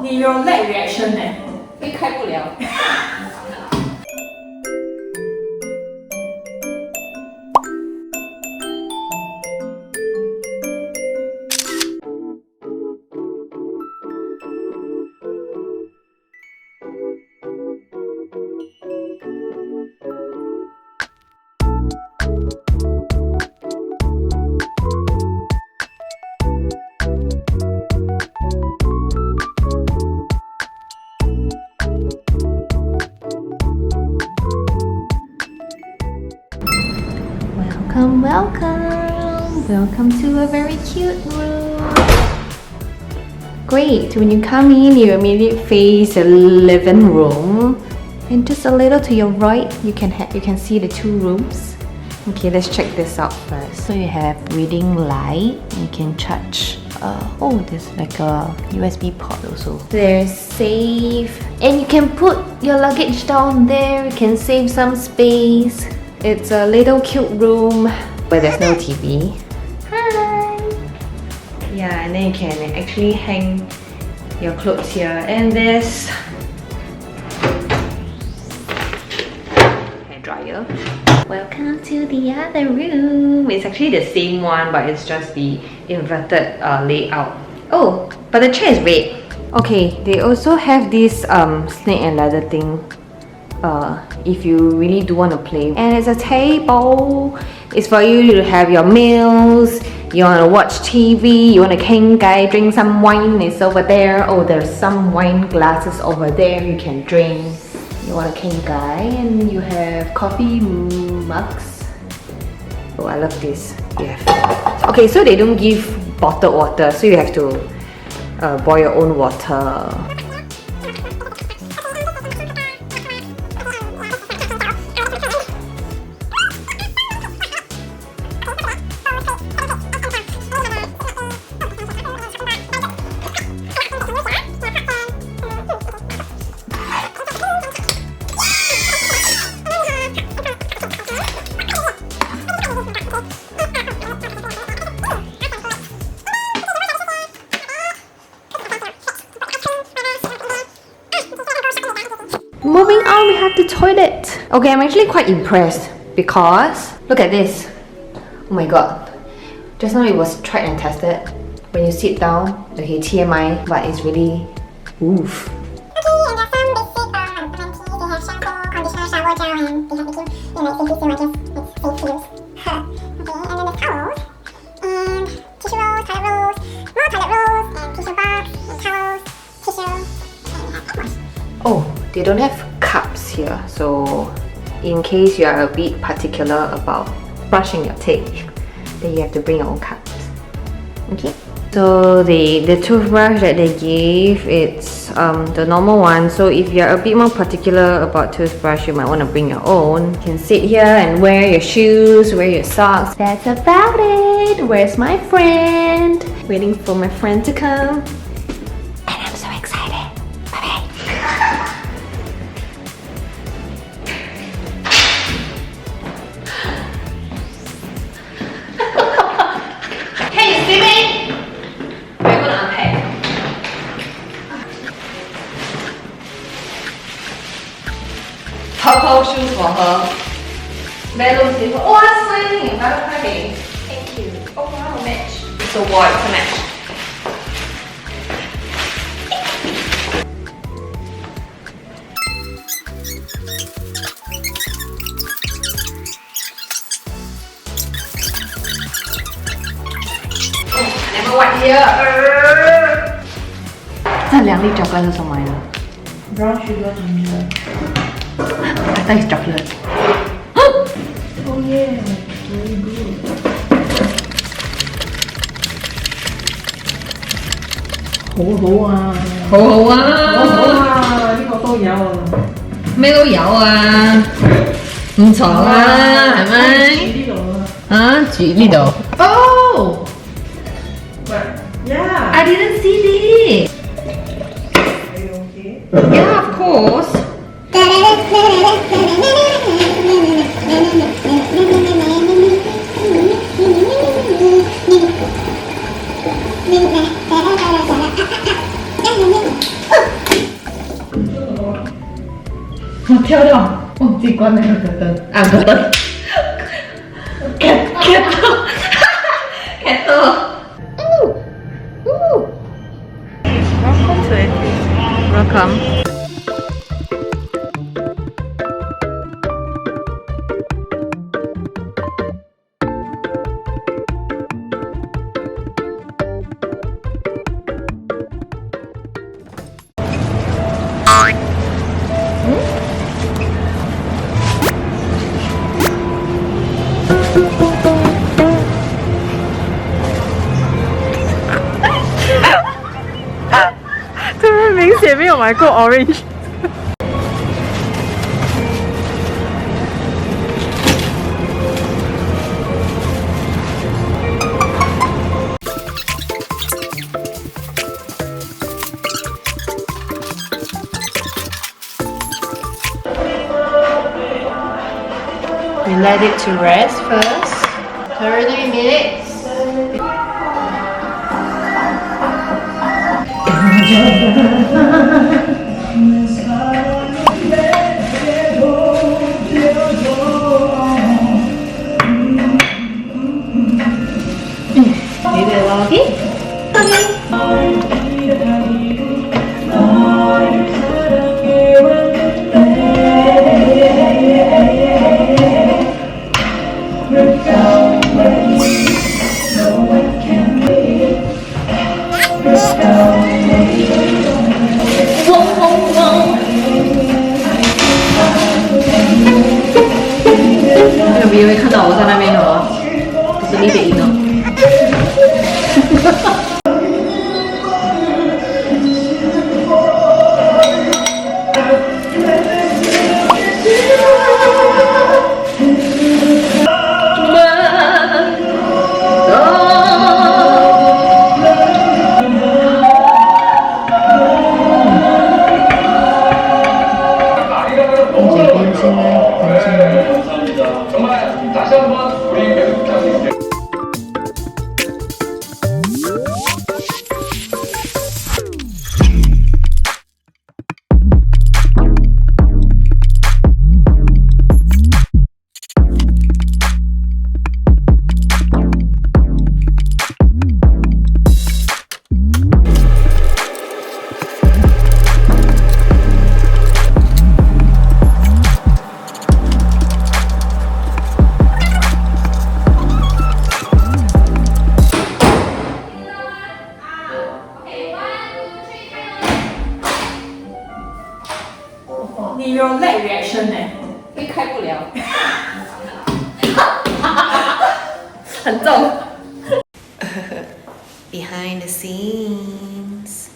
你有 lag reaction 呢？被开不了。Welcome to a very cute room. Great, when you come in, you immediately face the living room, and just a little to your right, you can see the two rooms. Okay, let's check this out first. So you have reading light. You can charge. There's like a USB port also. There's safe, and you can put your luggage down there. You can save some space. It's a little cute room where there's no TV. Hi! Yeah, and then you can actually hang your clothes here. And this hair dryer. Welcome to the other room. It's actually the same one, but it's just the inverted layout. Oh, but the chair is red. Okay, they also have this snake and ladder thing. If you really do want to play. And it's a table. It's for you to have your meals. You want to watch TV. You want to king guy drink some wine. It's over there. Oh, there's some wine glasses over there. You can drink. You want a king guy, and you have coffee mugs. Oh, I love this. Yeah. Okay, so they don't give bottled water, so you have to boil your own water. Moving on, we have the toilet. Okay, I'm actually quite impressed because look at this. Oh my god. Just now it was tried and tested. When you sit down, okay, TMI, but it's really oof. Oh, they don't have cups here, so in case you are a bit particular about brushing your teeth, then you have to bring your own cups. Okay. So the toothbrush that they give, it's the normal one. So if you're a bit more particular about toothbrush, you might want to bring your own. You can sit here and wear your shoes, wear your socks. That's about it. Where's my friend? Waiting for my friend to come. And I'm so excited. Bye-bye. Hey, Steven! We're gonna unpack. Purple shoes for her. Mellow slipper. Oh, that's nice. Thank you. Oh, wow, match. So what? It's a match. Never wipe here. 这2粒chocolate 是什么来的 Brown sugar ginger. I thought it's chocolate. Oh yeah, very good. 好啊，好啊，呢個都有啊，咩都有啊，唔錯啊，係咪？呢度啊，啊，住呢度。Oh, yeah. I didn't see this. Are you okay? Yeah, of course. 我跳到忘记关那个隔灯啊，隔灯。Kettle. Ooh. Welcome to it. Welcome. orange。We let it to rest first. 30 minutes. Leave it alone, okay? 有没有看到我在那边哦？可是你得赢哦。你有泪 reaction 呢？因为开不了，很重。Behind the scenes.